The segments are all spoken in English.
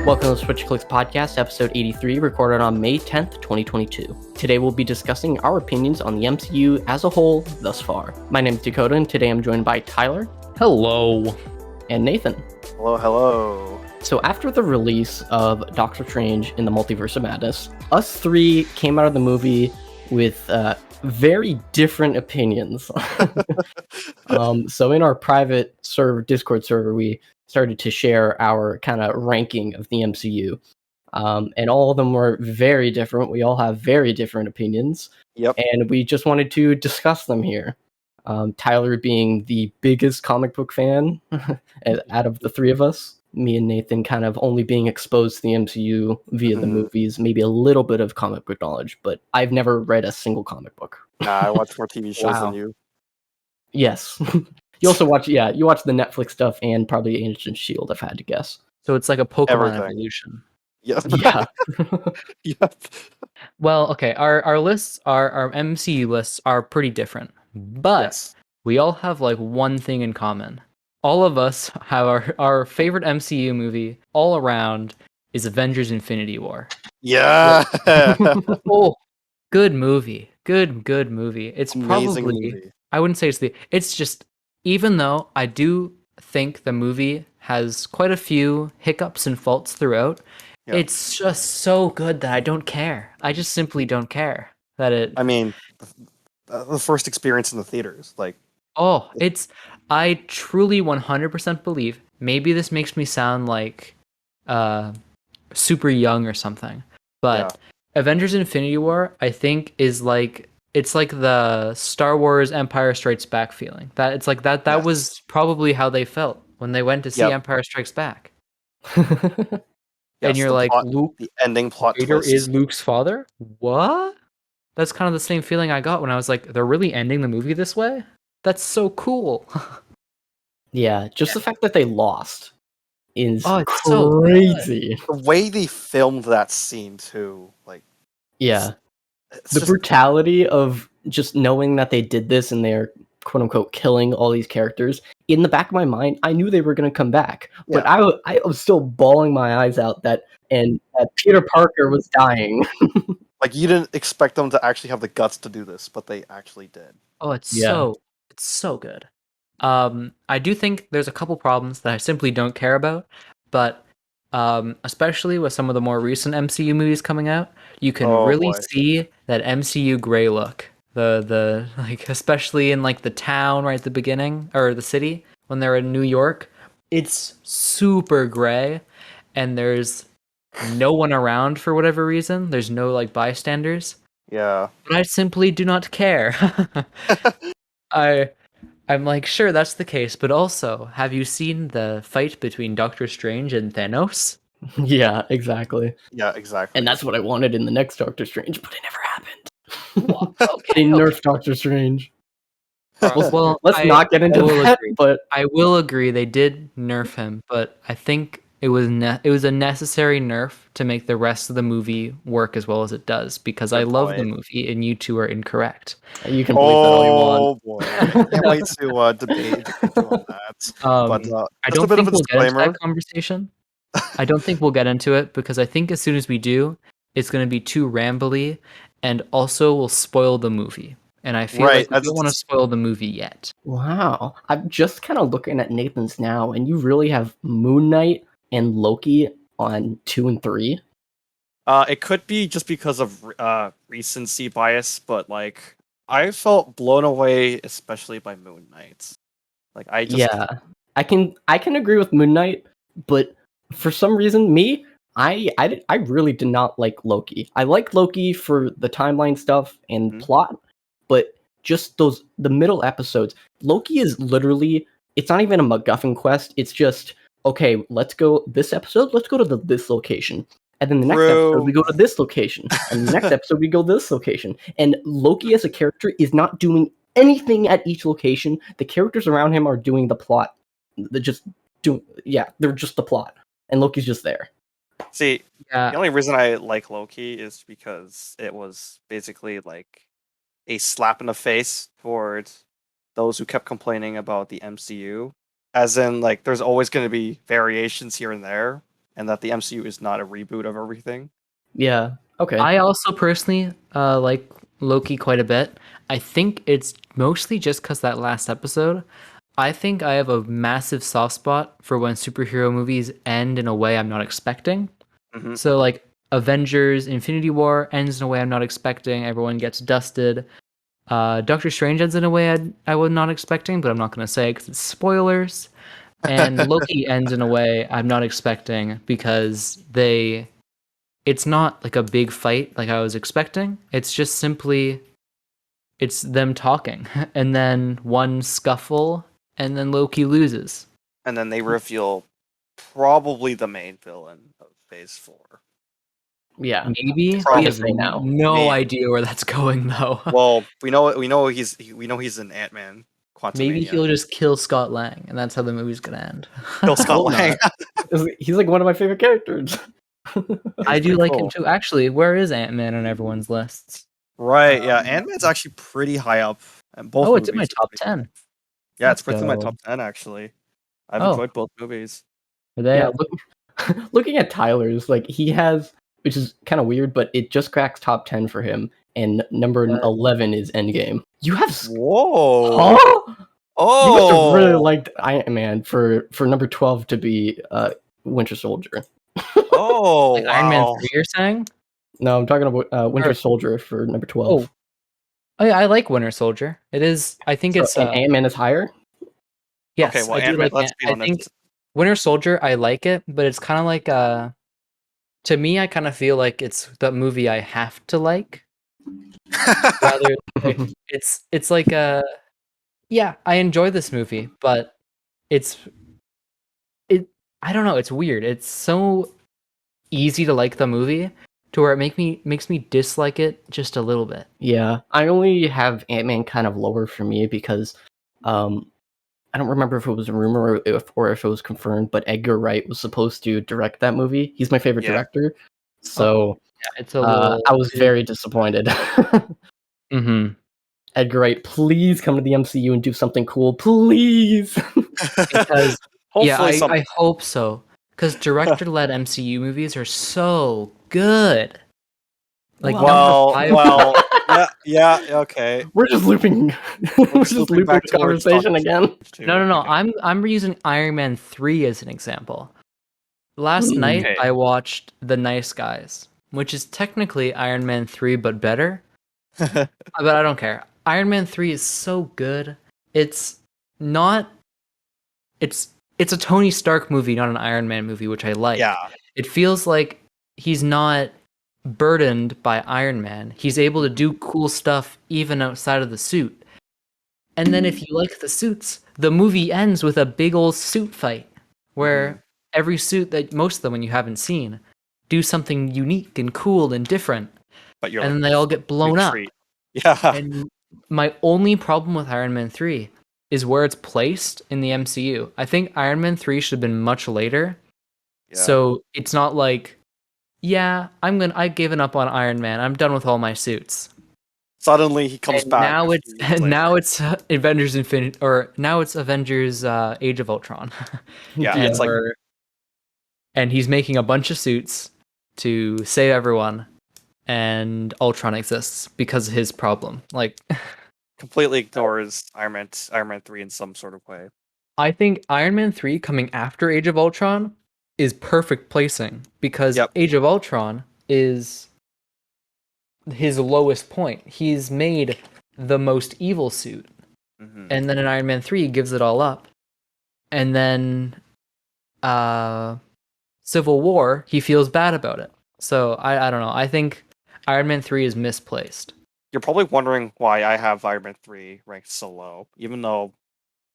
Welcome to Switch Clicks Podcast, episode 83, recorded on May 10th, 2022. Today we'll be discussing our opinions on the MCU as a whole thus far. My name is Dakota, and today I'm joined by Tyler. Hello. And Nathan. Hello, hello. So after the release of Doctor Strange in the Multiverse of Madness, us three came out of the movie with very different opinions. So in our private Discord server, we started to share our kind of ranking of the MCU. And all of them were very different. We all have very different opinions. Yep. And we just wanted to discuss them here. Tyler being the biggest comic book fan out of the three of us. Me and Nathan kind of only being exposed to the MCU via the movies, maybe a little bit of comic book knowledge, but I've never read a single comic book. Nah, I watch more TV shows than you. Yes. You also watch, you watch the Netflix stuff and probably Agents of S.H.I.E.L.D., if I had to guess. So it's like a Pokemon Everything. evolution. Yep. Yeah. Yep. Well, okay, our lists, our MCU lists are pretty different, but Yes. we all have like one thing in common. All of us have our favorite MCU movie all around is Avengers Infinity War. Yeah. Oh, good movie. Good movie. It's Amazing probably, movie. I wouldn't say it's just, even though I do think the movie has quite a few hiccups and faults throughout, Yeah. it's just so good that I don't care. I just simply don't care that it... I mean, the first experience in the theaters, like... Oh, I truly 100% believe, maybe this makes me sound like super young or something, but Avengers Infinity War, I think, is like, it's like the Star Wars Empire Strikes Back feeling. That it's like that Yes. was probably how they felt when they went to see Empire Strikes Back. And you're like, plot, Luke, the ending plot Vader twist. is Luke's father? What? That's kind of the same feeling I got when I was like, they're really ending the movie this way? That's so cool. Yeah, just the fact that they lost is it's so crazy. The way they filmed that scene too, like... Yeah. It's The just... brutality of just knowing that they did this and they're quote unquote killing all these characters. In the back of my mind, I knew they were going to come back, but I was still bawling my eyes out that Peter Parker was dying. Like, you didn't expect them to actually have the guts to do this, but they actually did. Oh, it's so good. I do think there's a couple problems that I simply don't care about, but especially with some of the more recent MCU movies coming out, you can really see that MCU gray look. The like, especially in like the town right at the beginning, or the city when they're in New York, it's super gray, and there's no one around for whatever reason. There's no like bystanders. Yeah. But I simply do not care. I'm like, sure, that's the case, but also, have you seen the fight between Doctor Strange and Thanos? Yeah, exactly. Yeah, exactly. And that's what I wanted in the next Doctor Strange, but it never happened. Okay, They nerfed Doctor Strange. Well, let's not get into that. Agree. But I will agree they did nerf him, but I think it was a necessary nerf to make the rest of the movie work as well as it does, because I love the movie and you two are incorrect. You can believe that all you want. Oh boy, I can't wait to debate on that. But I don't think we'll get into that conversation. I don't think we'll get into it, because I think as soon as we do, it's going to be too rambly, and also will spoil the movie. And I feel like we don't want to spoil the movie yet. Wow. I'm just kind of looking at Nathan's now, and you really have Moon Knight and Loki on 2 and 3? It could be just because of recency bias, but like, I felt blown away, especially by Moon Knight. Like, I can agree with Moon Knight, but for some reason, I really did not like Loki. I like Loki for the timeline stuff and plot, but just the middle episodes, Loki is literally, it's not even a MacGuffin quest. It's just, okay, let's go this episode, let's go to this location. And then the next episode, we go to this location. And the next episode, we go to this location. And Loki as a character is not doing anything at each location. The characters around him are doing the plot. They're just the plot. And Loki's just there. See, the only reason I like Loki is because it was basically like a slap in the face towards those who kept complaining about the MCU. As in, like, there's always going to be variations here and there. and that the MCU is not a reboot of everything. Yeah. Okay. I also personally like Loki quite a bit. I think it's mostly just because that last episode. I think I have a massive soft spot for when superhero movies end in a way I'm not expecting. Mm-hmm. So like Avengers Infinity War ends in a way I'm not expecting. Everyone gets dusted. Doctor Strange ends in a way I was not expecting, but I'm not going to say because it's spoilers. And Loki ends in a way I'm not expecting because it's not like a big fight like I was expecting. It's just simply it's them talking and then one scuffle and then Loki loses. And then they reveal probably the main villain of Phase 4. Yeah. Maybe It's we hard to have say now. no Maybe. idea where that's going though. Well, we know he's an Ant-Man, Maybe Quantumania. he'll just kill Scott Lang and that's how the movie's gonna end. Kill Scott Will Lang. He's like one of my favorite characters. I He's do pretty like him cool. too. Actually, where is Ant-Man on everyone's lists? Right, yeah. Um, Ant-Man's actually pretty high up, and both oh, it's in my movies are top pretty high 10. up. Yeah, it's Let's within my go. top 10 actually. I've Oh, enjoyed both movies. are they? Yeah, looking at Tyler's, like he has, which is kind of weird, but it just cracks top 10 for him, and number 11 is Endgame. You have, Whoa! huh? You must have really Oh! liked Iron Man for number 12 to be Winter Soldier. Oh! Like Iron Man Wow! 3, you're saying? No, I'm talking about Winter Or, Soldier for number 12. oh, I like Winter Soldier. It is. I think So it's. and Ant Man is higher. Okay, Yes, well, I do Ant-Man. like. Let's be I think honest. Winter Soldier. I like it, but it's kind of like. To me, I kind of feel like it's that movie I have to like. Rather, it's like yeah, I enjoy this movie, but it's it. I don't know. It's weird. It's so easy to like the movie to where it makes me dislike it just a little bit. Yeah, I only have Ant Man kind of lower for me because um, I don't remember if it was a rumor or if it was confirmed, but Edgar Wright was supposed to direct that movie. He's my favorite Yeah. director, Oh, so yeah, it's a little. I was very disappointed. Mm-hmm. Edgar Wright, please come to the MCU and do something cool, please. Because yeah, Hopefully, some. I hope so. Because director-led MCU movies are so good. Like number Well, 5. well, yeah, okay. We're just looping. We're We're just just looping looping back the to what we're talking conversation again. No, to. no, no. Okay. I'm using Iron Man 3 as an example. Last night Okay. I watched The Nice Guys, which is technically Iron Man 3 but better. But I don't care. Iron Man 3 is so good. It's not it's a Tony Stark movie, not an Iron Man movie, which I like. Yeah. It feels like he's not burdened by Iron Man. He's able to do cool stuff even outside of the suit. And then if you like the suits, the movie ends with a big old suit fight where every suit that most of them when you haven't seen do something unique and cool and different. But you're And like, then they all get blown up. retreat. Yeah. And my only problem with Iron Man 3 is where it's placed in the MCU. I think Iron Man 3 should have been much later. Yeah. So it's not like, yeah, I've given up on Iron Man. I'm done with all my suits. Suddenly he comes And back. now a it's few years now later. it's Avengers Infinity or now it's Avengers Age of Ultron. Yeah, and it's like and he's making a bunch of suits to save everyone and Ultron exists because of his problem. Like completely ignores Iron Man 3 in some sort of way. I think Iron Man 3 coming after Age of Ultron is perfect placing because Yep. Age of Ultron is his lowest point. He's made the most evil suit. Mm-hmm. And then in Iron Man 3 he gives it all up. And then Civil War, he feels bad about it. So I don't know. I think Iron Man 3 is misplaced. You're probably wondering why I have Iron Man 3 ranked so low, even though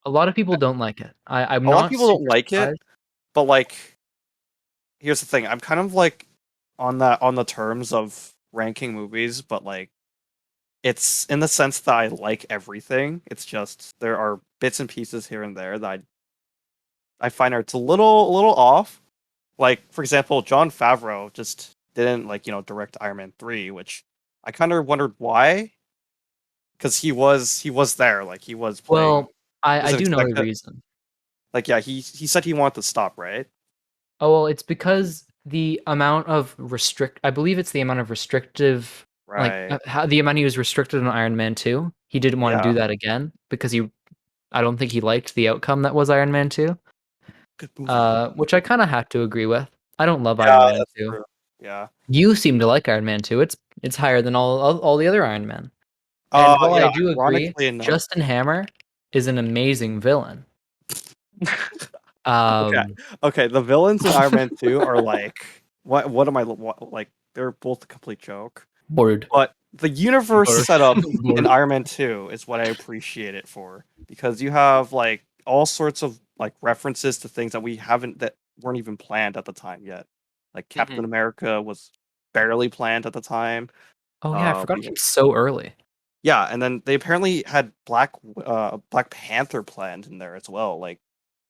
A lot of people don't like it. I'm a lot of not people don't super like it. surprised. But like, here's the thing: I'm kind of like on the terms of ranking movies, but like, it's in the sense that I like everything. It's just there are bits and pieces here and there that I find are it's a little off. Like for example, Jon Favreau just didn't direct Iron Man 3, which I kind of wondered why, because he was there, like he was playing. Well, I Doesn't do know expect the it. reason. Like yeah, he said he wanted to stop, right? Oh well, it's because the amount of I believe it's the amount of restrictive, like Right. how the amount he was restricted in Iron Man 2. He didn't want to Yeah. do that again because I don't think he liked the outcome that was Iron Man 2. Good movie. Which I kind of have to agree with. I don't love Iron Yeah, Man that's 2. true. Yeah. You seem to like Iron Man 2. It's higher than all the other Iron Men. And while I Yeah. do agree, Ironically enough. Justin Hammer is an amazing villain. Okay. Um, Okay. The villains in Iron Man 2 are like what am I like? They're both a complete joke. Word. But the universe Word. setup in Word. Iron Man 2 is what I appreciate it for because you have like all sorts of like references to things that weren't even planned at the time yet. Like Captain Mhm. America was barely planned at the time. Oh yeah, I forgot We it came so early. Yeah, and then they apparently had Black Panther planned in there as well, like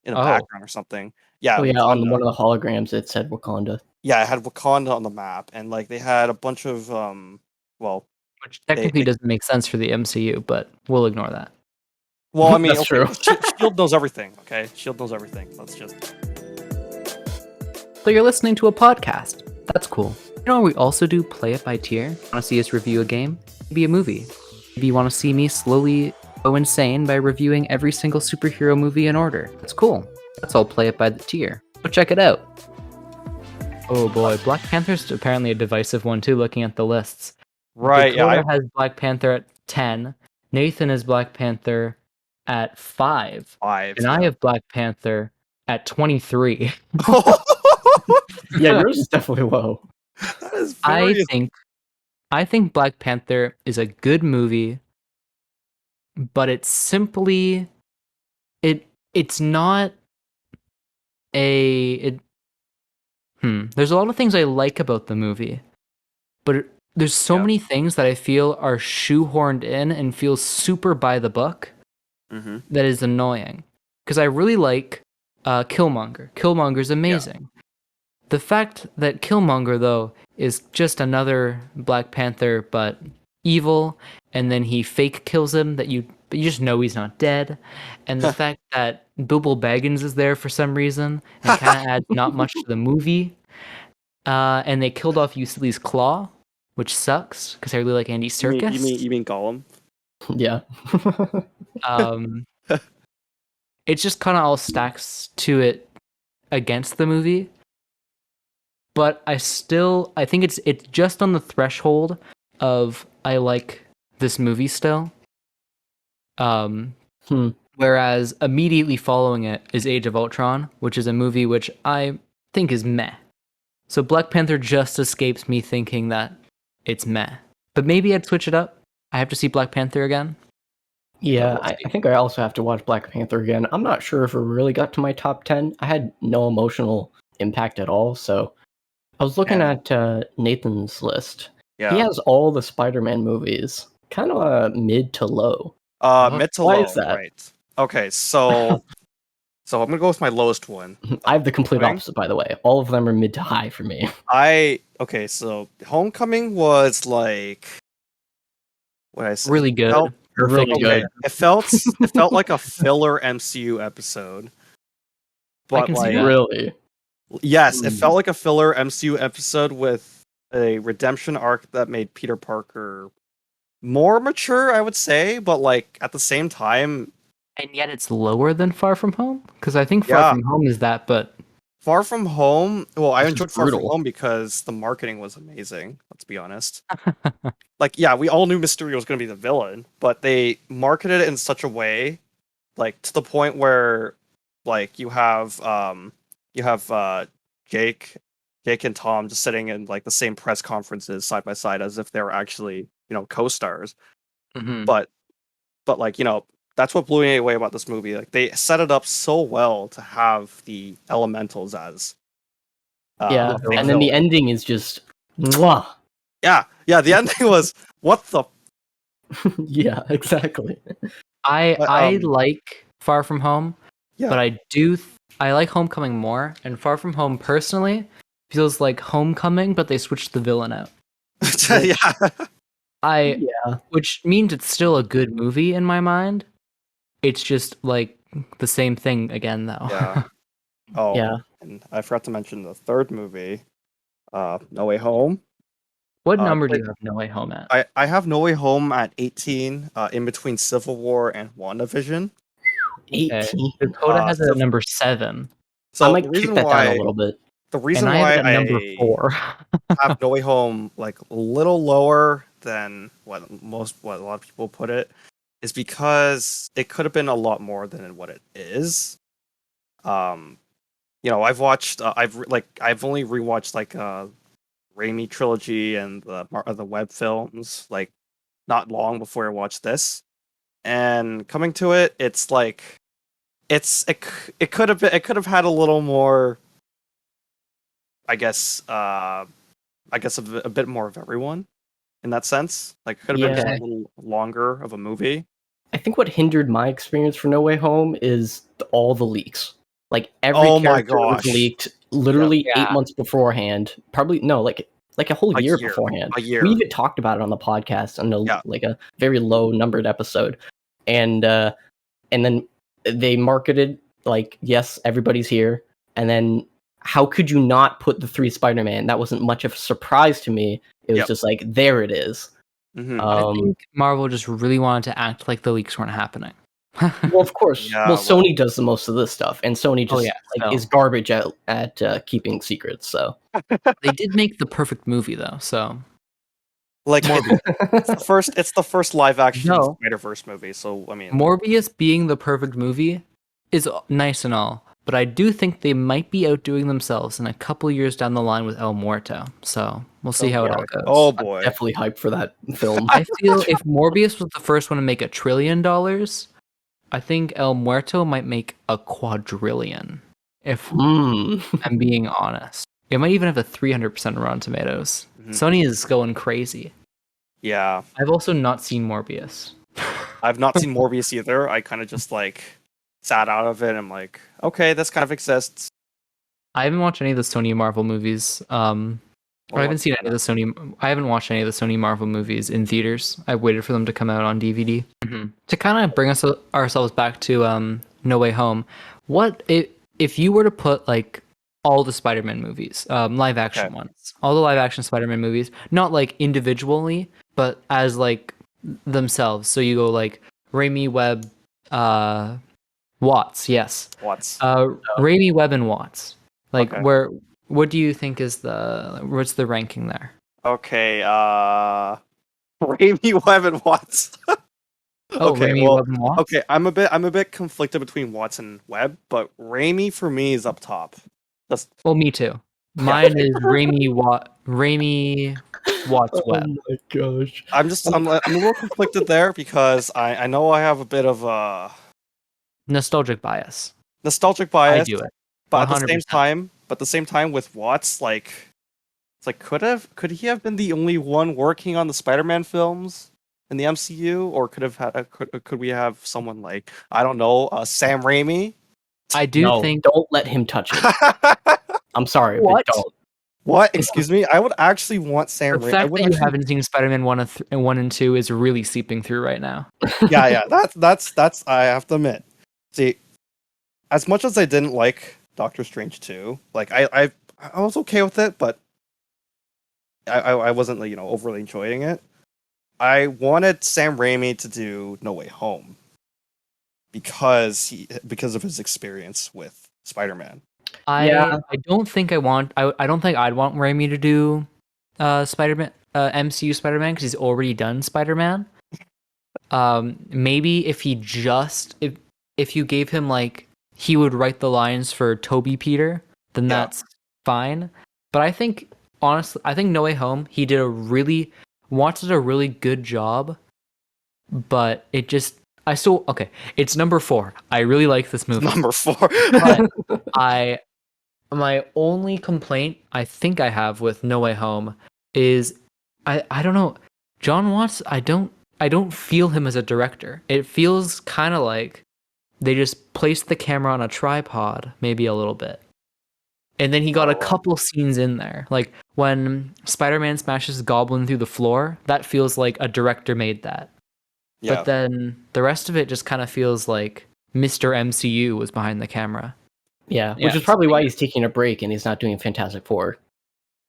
in a Oh, background or something. Yeah, Oh yeah, on Wakanda. one of the holograms it said Wakanda. Yeah, it had Wakanda on the map, and like they had a bunch of well, which they, technically they doesn't make sense for the MCU, but we'll ignore that. well, I mean, That's okay, true. Shield knows everything. Okay, Shield knows everything. Let's just So you're listening to a podcast. That's cool. You know what we also do? Play it by tier. Want to see us review a game? Maybe a movie. Maybe you want to see me slowly go insane by reviewing every single superhero movie in order. That's cool. That's all play it by the tier. Go check it out. Oh boy, Black Panther's apparently a divisive one too, looking at the lists. right. Yeah, Dakota has Black Panther at 10. Nathan has Black Panther at 5. five. And I Yeah. have Black Panther at 23. Yeah, yours is definitely low. That is I very. think I think Black Panther is a good movie, but it's simply it's not a it, there's a lot of things I like about the movie, but there's so Yeah. many things that I feel are shoehorned in and feel super by the book Mm-hmm. that is annoying. Because I really like Killmonger. Killmonger's Yeah. amazing. The fact that Killmonger, though, is just another Black Panther, but evil, and then he fake kills him, but you just know he's not dead. And the fact that Bilbo Baggins is there for some reason and kind of adds not much to the movie. And they killed off Ulysses Claw, which sucks because I really like Andy Serkis. You mean Gollum? Yeah. Um, it just kind of all stacks to it against the movie. But I think it's just on the threshold of I like this movie still. Um, Hmm. Whereas immediately following it is Age of Ultron, which is a movie which I think is meh. So Black Panther just escapes me thinking that it's meh. But maybe I'd switch it up. I have to see Black Panther again. But Yeah, we'll I see. think I also have to watch Black Panther again. I'm not sure if it really got to my top 10. I had no emotional impact at all, so I was looking And at Nathan's list. He yeah. has all the Spider-Man movies, kind of mid to low. What? Mid to Why is low, that? right? Okay, so I'm gonna go with my lowest one. I have the complete Homecoming. opposite, by the way. All of them are mid to high for me. Okay, so Homecoming was like what I said. Really good. Really Perfect. good. Okay, it felt like a filler MCU episode, I but can see like that. Really? yes, it Hmm. felt like a filler MCU episode with a redemption arc that made Peter Parker more mature, I would say, but like at the same time, And yet it's lower than Far From Home? Because I think Far yeah, From Home is that, but Far From Home. Well, I This is enjoyed Far From brutal. Home because the marketing was amazing. Let's be honest. Like, yeah, we all knew Mysterio was going to be the villain, but they marketed it in such a way, like to the point where, like, you have Jake, Jake and Tom just sitting in like the same press conferences side by side as if they were actually, co-stars. Mhm. But like, that's what blew me away about this movie. Like, they set it up so well to have the Elementals as Yeah, a big and then the villain. ending is just mwah. Yeah. The ending was what the. Yeah, exactly. But, I like Far From Home, but yeah. I like Homecoming more, and Far From Home personally feels like Homecoming, but they switched the villain out. Which Yeah. Yeah. which means it's still a good movie in my mind. It's just like the same thing again though. Yeah. Oh, Yeah. and I forgot to mention the third movie, No Way Home. What I number do played, you have No Way Home at? I have No Way Home at 18, in between Civil War and WandaVision. Okay. 18. Dakota has it at So, number 7, I so might kick that down a little bit. the and reason I have it why at number I 4. have No Way Home like a little lower than what a lot of people put it is because it could have been a lot more than what it is. Um, I've only rewatched like Raimi trilogy and the web films like not long before I watched this, and coming to it, it's like it could have had a little more, I guess. A bit more of everyone in that sense. Like, it could have been just a Yeah. little longer of a movie. I think what hindered my experience for No Way Home is all the leaks. Like every Oh my character was gosh. leaked Yep. literally Yeah. 8 months beforehand. Probably no, like a whole A year year. beforehand. A year. We even talked about it on the podcast on Yeah. a very low numbered episode, and then they marketed like, yes, everybody's here, and then how could you not put the 3 Spider-Man? That wasn't much of a surprise to me. It was Yep. just like, there it is. Mhm. I think Marvel just really wanted to act like the leaks weren't happening. Well, of course. Yeah, Well, well. Sony does the most of this stuff, and Sony just is so garbage at keeping secrets. So they did make the perfect movie though. So Like, Morbius. it's the first live action No. Spider-Verse movie, so I mean, Morbius being the perfect movie is nice and all, but I do think they might be outdoing themselves in a couple years down the line with El Muerto. So we'll see how it all goes. oh I'm boy. definitely hyped for that film. I feel if Morbius was the first one to make $1 trillion, I think El Muerto might make a quadrillion. If Hmm. I'm being honest, it might even have a 300% Rotten Tomatoes. Mhm. Sony is going crazy. Yeah. I've also not seen Morbius. I've not seen Morbius either. I kind of just like sat out of it. I'm like, okay, this kind of exists. I haven't watched any of the Sony Marvel movies. I haven't seen any of the Sony. I haven't watched any of the Sony Marvel movies in theaters. I've waited for them to come out on DVD. Mhm. To kind of bring ourselves back to No Way Home. What if you were to put like all the Spider-Man movies, live action ones, all the live action Spider-Man movies, not like individually, but as like themselves. So you go like Raimi, Webb, Watts. Yes. Watts. Raimi, Webb, and Watts. Like Okay. what do you think is what's the ranking there? Okay, Raimi, Webb, and Watts. Oh, Okay, Raimi, well, Webb, and Watts? okay, I'm a bit conflicted between Watts and Webb, but Raimi for me is up top. That's Well, me too. Mine is Raimi, Watts, Oh Webb. my gosh. I'm a little conflicted there because I know I have a bit of a Nostalgic bias. nostalgic I bias, do it. but at the 100%. same time with Watts, like it's like could he have been the only one working on the Spider-Man films in the MCU, or could we have someone like, I don't know, Sam Raimi? I do No, think. don't let him touch it. I'm sorry, What? but don't. What? Excuse me? I would actually want The Sam Raimi. I fact would that you actually, haven't seen Spider-Man 1 and 2 is really seeping through right now. yeah. That's I have to admit. See, as much as I didn't like Doctor Strange 2, like I was okay with it, but I wasn't, like, overly enjoying it. I wanted Sam Raimi to do No Way Home because of his experience with Spider-Man. Yeah. I don't think I don't think I'd want Raimi to do Spider-Man MCU Spider-Man because he's already done Spider-Man. Maybe if you gave him like he would write the lines for Toby Peter, then Yeah. that's fine. But I think honestly, I think No Way Home Watts did a really good job, but it's number 4. I really like this movie. Number 4. But my only complaint I think I have with No Way Home is I don't know. John Watts, I don't feel him as a director. It feels kind of like they just placed the camera on a tripod, maybe a little bit. And then he got a couple scenes in there. Like when Spider-Man smashes Goblin through the floor, that feels like a director made that. Yeah. But then the rest of it just kind of feels like Mr. MCU was behind the camera. Yeah, Yeah, which is probably so why he's taking a break and he's not doing Fantastic Four.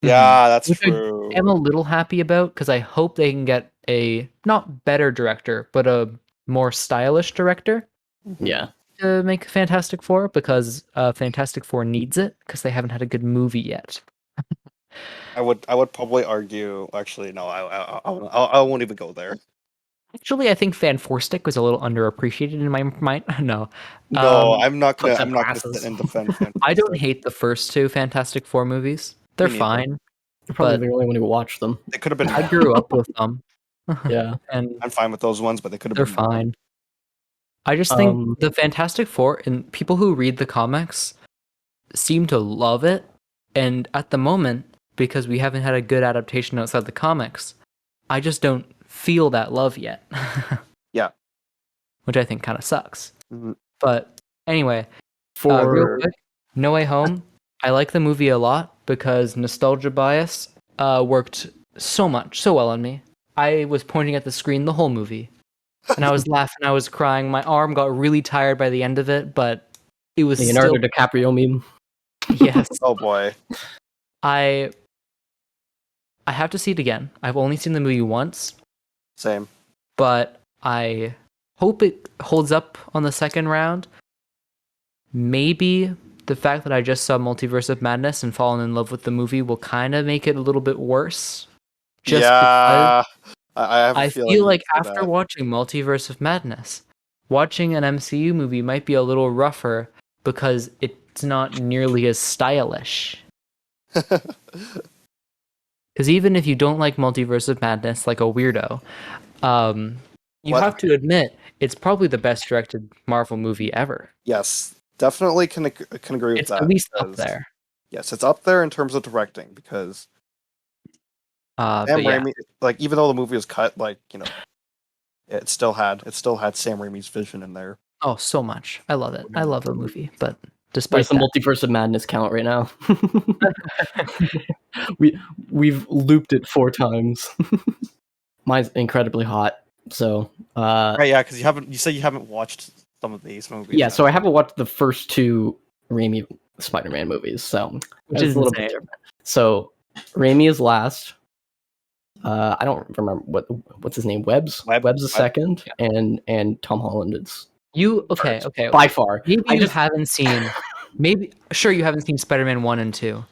Yeah, that's Which true. I am a little happy about because I hope they can get a not better director, but a more stylish director Yeah. to make Fantastic Four because Fantastic Four needs it because they haven't had a good movie yet. I would probably argue. Actually, no, I won't even go there. Actually, I think Fan Four Stick was a little underappreciated in my mind. No, No, Puts I'm up not gonna sit glasses. and defend I don't Fantastic. hate the first two Fantastic Four movies. They're Me neither. fine, You're probably but the only one who watched them. They could have been I more. grew up with them. Yeah. And I'm fine with those ones, but they could have they're been more. fine. I just think Um, the Fantastic Four and people who read the comics seem to love it. And at the moment, because we haven't had a good adaptation outside the comics, I just don't feel that love yet. Yeah. Which I think kind of sucks. Mhm. But anyway, real for quick, No Way Home. I like the movie a lot because nostalgia bias worked so well on me. I was pointing at the screen the whole movie. And I was laughing, I was crying. My arm got really tired by the end of it, but it was Leonardo still DiCaprio meme. yes. Oh boy. I have to see it again. I've only seen the movie once, Same. but I hope it holds up on the second round. Maybe the fact that I just saw Multiverse of Madness and fallen in love with the movie will kind of make it a little bit worse. Just because Yeah. I have a I feeling feel you'd like say after that. watching Multiverse of Madness, watching an MCU movie might be a little rougher because it's not nearly as stylish. Because even if you don't like Multiverse of Madness like a weirdo, you What? have to admit it's probably the best directed Marvel movie ever. Yes, definitely can agree with It's that. at least up because- there. Yes, it's up there in terms of directing because Sam But yeah, Raimi, like even though the movie was cut, like it still had Sam Raimi's vision in there. oh, so much. I love it. I love the movie, but Where's despite the that, Multiverse of Madness count right now? We've looped it 4 times. Mine's incredibly hot. So Right? Yeah, because you said you haven't watched some of these movies. yeah, then. so I haven't watched the first 2 Raimi Spider-Man movies, so which it's is a little bit insane. different. So Raimi is last. I don't remember what's his name. Webb's is second, and Tom Holland is Okay, first, okay. by far. Maybe I you just haven't seen. Maybe sure you haven't seen Spider-Man 1 and 2.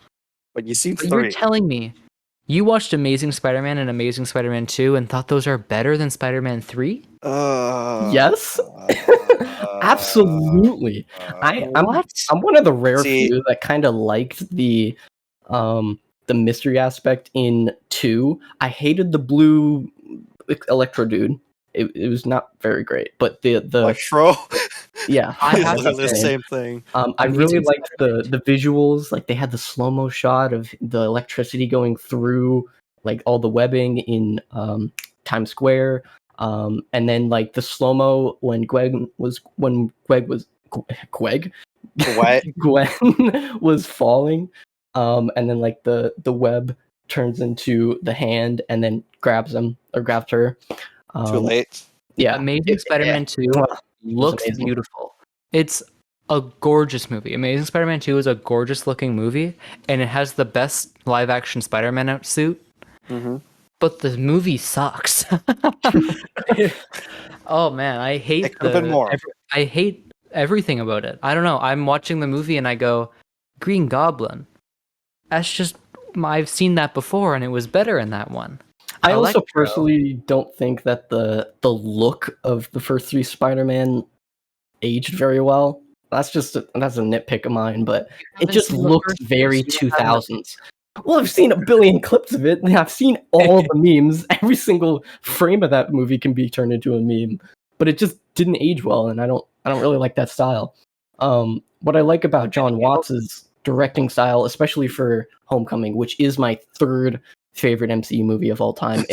But you've seen But you're 3. telling me you watched Amazing Spider-Man and Amazing Spider-Man 2 and thought those are better than Spider-Man 3? yes, absolutely. I'm What? one of the rare See- few that kind of liked the mystery aspect in 2. I hated the blue Electro dude. It was not very great, but the Electro. yeah, I It's have that's to literally the his name. same thing. I really Amazing liked Spider-Man the visuals. Like they had the slow-mo shot of the electricity going through like all the webbing in Times Square. And then like the slow-mo when Gwen was Gwen What? Gwen was falling. And then like the web turns into the hand and then grabs her. Too late. Yeah. Amazing Spider-Man 2 looks amazing. beautiful. It's a gorgeous movie. Amazing Spider-Man 2 is a gorgeous looking movie, and it has the best live action Spider-Man outsuit. Mm-hmm. But the movie sucks. Oh man, I hate It could have been more. I hate everything about it. I don't know. I'm watching the movie and I go, Green Goblin. That's just I've seen that before, and it was better in that one. I also Electro. personally don't think that the look of the first 3 Spider-Man aged very well. That's a nitpick of mine, but it haven't just seen the looked first very one, so you don't have 2000s. Well, I've seen a billion clips of it, and I've seen all the memes. Every single frame of that movie can be turned into a meme, but it just didn't age well, and I don't really like that style. What I like about John Watts' directing style, especially for Homecoming, which is my 3rd favorite MCU movie of all time,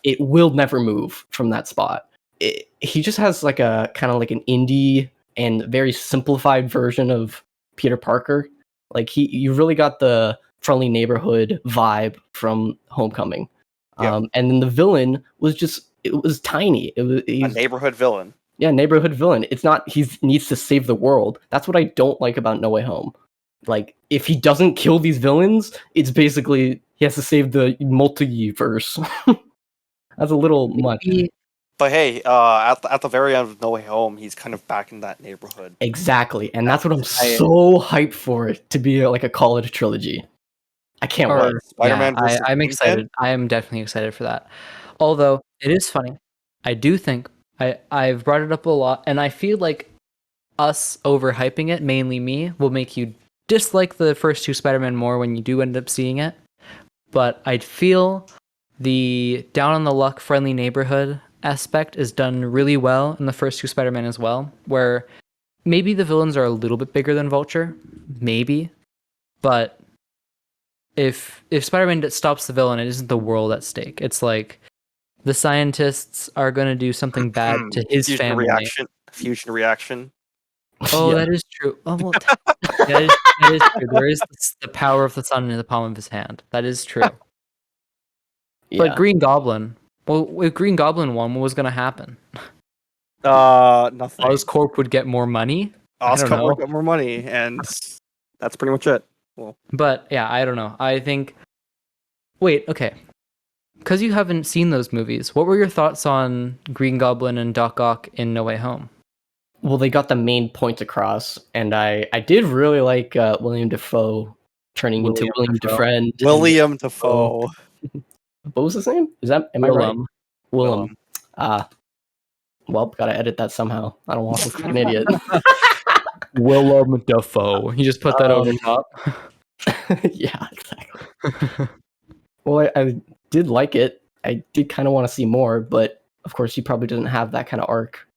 it will never move from that spot. He just has like a kind of like an indie and very simplified version of Peter Parker. Like you really got the friendly neighborhood vibe from Homecoming. Yeah. And then the villain was it was tiny. A neighborhood villain. Yeah, neighborhood villain. It's not he needs to save the world. That's what I don't like about No Way Home. Like, if he doesn't kill these villains, it's basically he has to save the multiverse. That's a little much. But hey, at the very end of No Way Home, he's kind of back in that neighborhood. Exactly, and that's what I'm so hyped for it to be like a college trilogy. I can't wait. Spider-Man versus I'm Kingpin? excited. I am definitely excited for that. Although it is funny, I do think I've brought it up a lot, and I feel like us overhyping it, mainly me, will make you dislike the first two Spider-Man more when you do end up seeing it. But I feel the down on the luck friendly neighborhood aspect is done really well in the first two Spider-Man as well, where maybe the villains are a little bit bigger than Vulture, maybe, but if Spider-Man stops the villain, it isn't the world at stake. It's like the scientists are going to do something bad to his family. Fusion reaction. Oh, yeah. That is true. Oh, well, that is true. There is the power of the sun in the palm of his hand. That is true. Yeah. But Green Goblin. Well, if Green Goblin won, what was going to happen? Nothing. Oscorp would get more money. Oscorp would get more money, and that's pretty much it. Well, but yeah, I don't know. I think. Wait, okay. Because you haven't seen those movies, what were your thoughts on Green Goblin and Doc Ock in No Way Home? Well, they got the main point across, and I did really like William Dafoe turning into William Dafoe. William Dafoe. What was his name? Am I right? Willem. Well, gotta edit that somehow. I don't want to look like an idiot. Willem Dafoe. You just put that over top. Yeah, exactly. Well, I did like it. I did kind of want to see more, but of course he probably doesn't have that kind of arc.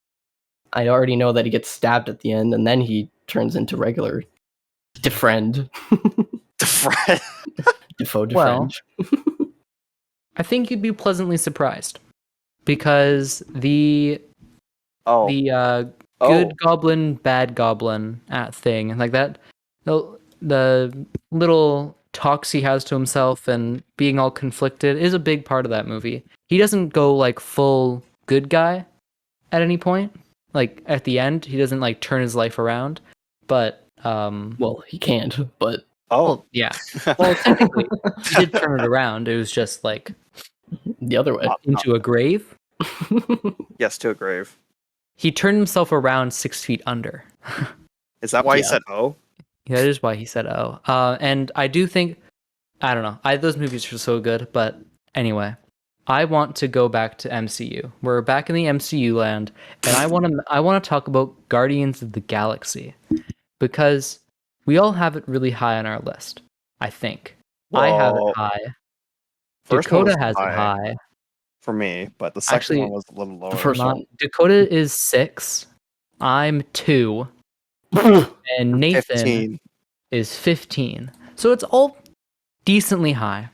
I already know that he gets stabbed at the end, and then he turns into regular Defriend. Defriend. Defoe Defriend. Well, I think you'd be pleasantly surprised, because the good goblin, bad goblin thing, like that, the little talks he has to himself and being all conflicted is a big part of that movie. He doesn't go like full good guy at any point. Like at the end, he doesn't like turn his life around, but well, he can't. But well, yeah. Well, technically, he did turn it around. It was just like the other way into a grave. Yes, to a grave. He turned himself around 6 feet under. Is that why he said "oh"? Yeah, that is why he said "oh." And I do think, I don't know. Those movies are so good, but anyway. I want to go back to MCU. We're back in the MCU land, and I want to talk about Guardians of the Galaxy, because we all have it really high on our list. I think I have it high. Dakota has it high for me, but the second one was a little lower. The first one, Dakota is 6. I'm 2, and Nathan 15. is 15. So it's all decently high.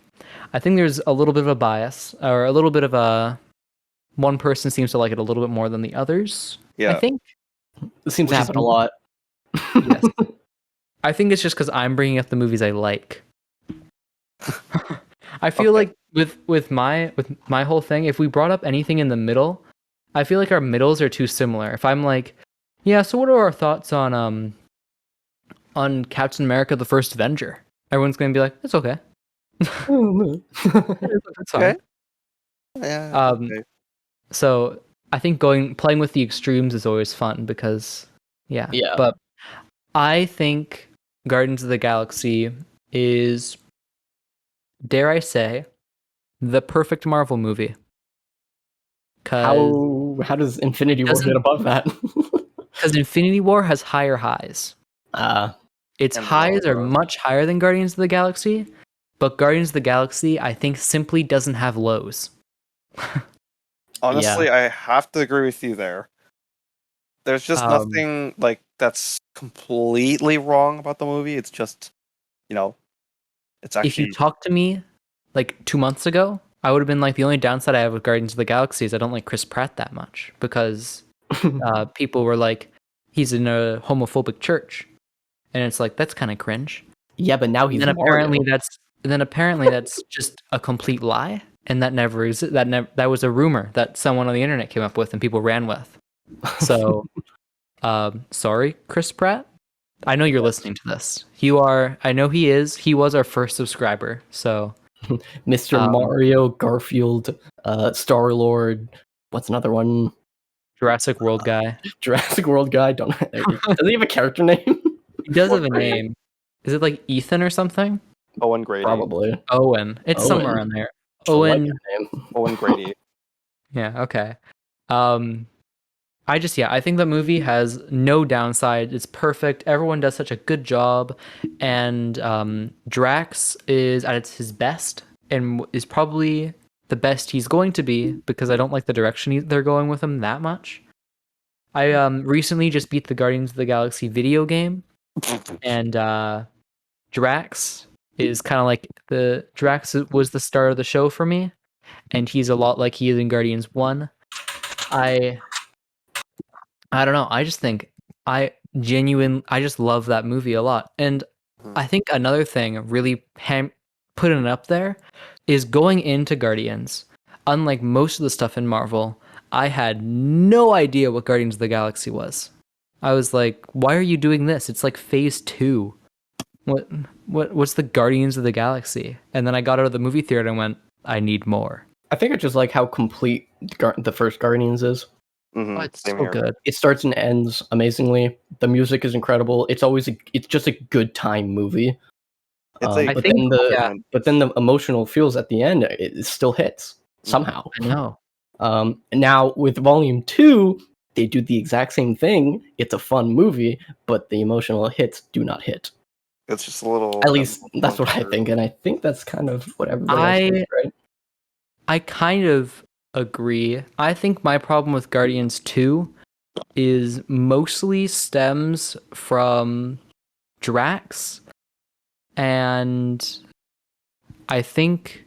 I think there's a little bit of a bias, or a little bit of a one person seems to like it a little bit more than the others. Yeah, I think it seems to happen a lot. Yes, I think it's just because I'm bringing up the movies I like. I feel like with my whole thing, if we brought up anything in the middle, I feel like our middles are too similar. If I'm like, yeah, so what are our thoughts on Captain America: The First Avenger? Everyone's gonna be like, it's okay. That's fine. Okay. Yeah. Okay. So I think playing with the extremes is always fun because yeah. But I think Guardians of the Galaxy is, dare I say, the perfect Marvel movie. How does Infinity War get above that? Because Infinity War has higher highs. Its highs are much higher than Guardians of the Galaxy. But Guardians of the Galaxy, I think, simply doesn't have lows. Honestly, I have to agree with you there. There's just nothing like that's completely wrong about the movie. It's just, it's actually. If you talked to me like 2 months ago, I would have been like, the only downside I have with Guardians of the Galaxy is I don't like Chris Pratt that much, because people were like, he's in a homophobic church, and it's like, that's kind of cringe. Yeah, but now he's apparently that's just a complete lie, and that was a rumor that someone on the internet came up with and people ran with. So, sorry, Chris Pratt. I know you're listening to this. You are. I know he is. He was our first subscriber. So, Mr. Mario, Garfield, Star Lord. What's another one? Jurassic World guy. Jurassic World guy. Does he have a character name? He does have a name. Is it like Ethan or something? Owen Grady. Probably. Owen. It's Owen. somewhere on there. I like Owen. that name. Owen Grady. Yeah. Okay. I think the movie has no downside. It's perfect. Everyone does such a good job, and Drax is at his best and is probably the best he's going to be because I don't like the direction they're going with him that much. I recently just beat the Guardians of the Galaxy video game, and Drax is kind of like Drax was the star of the show for me, and he's a lot like he is in Guardians 1. I don't know. I just think I just love that movie a lot. And I think another thing really putting it up there is going into Guardians. Unlike most of the stuff in Marvel, I had no idea what Guardians of the Galaxy was. I was like, why are you doing this? It's like phase 2. What's the Guardians of the Galaxy? And then I got out of the movie theater and went, I need more. I think I just like how complete the first Guardians is. Oh, it's so good. It starts and ends amazingly. The music is incredible. It's just a good time movie. But then the emotional feels at the end, it still hits somehow. I know. Now with Volume 2, they do the exact same thing. It's a fun movie, but the emotional hits do not hit. It's just a little. At least that's what I think, and I think that's kind of what everybody else thinks, right? I kind of agree. I think my problem with Guardians 2 is mostly stems from Drax, and I think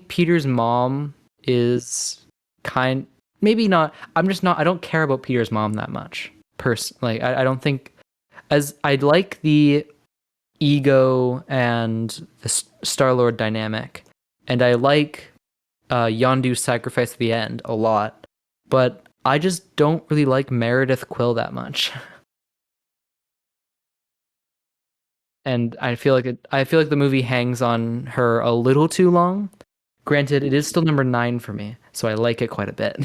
Peter's mom is maybe not. I don't care about Peter's mom that much. I don't think, as I like the Ego and the Star-Lord dynamic, and I like Yondu's sacrifice at the end a lot, but I just don't really like Meredith Quill that much. And I feel like the movie hangs on her a little too long. Granted, it is still number 9 for me, so I like it quite a bit.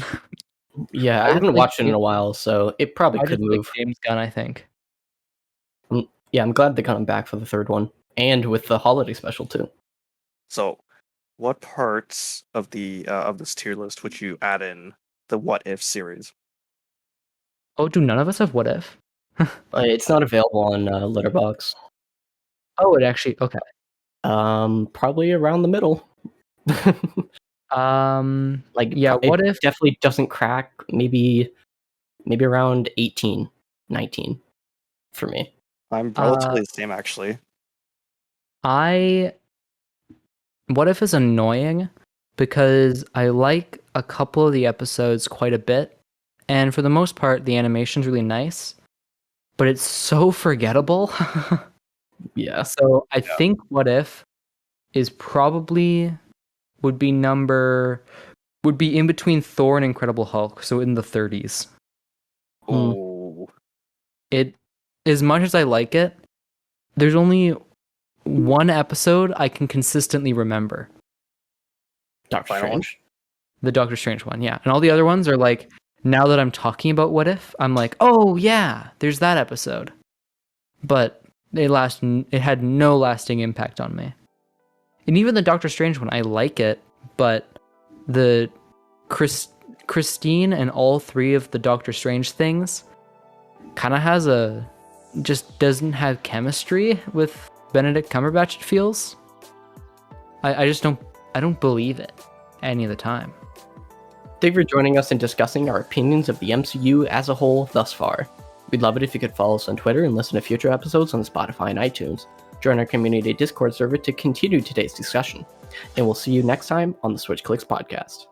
Yeah, I haven't watched it in a while, so it probably could move. Like James Gunn, I think. Yeah, I'm glad they got him back for the third one, and with the holiday special too. So, what parts of this tier list would you add in the What If series? Oh, do none of us have What If? It's not available on Letterboxd. Oh, it actually okay. Probably around the middle. What If definitely doesn't crack. Maybe around 18, 19 for me. I'm relatively the same, actually. What If is annoying because I like a couple of the episodes quite a bit, and for the most part, the animation's really nice, but it's so forgettable. Yeah. So I think What If is probably would be in between Thor and Incredible Hulk, so in the 30s. Oh. It, as much as I like it, there's only one episode I can consistently remember. Doctor Strange? The Doctor Strange one, yeah. And all the other ones are like, now that I'm talking about What If, I'm like, oh yeah, there's that episode. But it had no lasting impact on me. And even the Doctor Strange one, I like it, but the Christine and all 3 of the Doctor Strange things kind of just doesn't have chemistry with Benedict Cumberbatch, it feels. I don't believe it any of the time. Thank you for joining us and discussing our opinions of the MCU as a whole thus far. We'd love it if you could follow us on Twitter and listen to future episodes on Spotify and iTunes. Join our community Discord server to continue today's discussion. And we'll see you next time on the Switch Clicks podcast.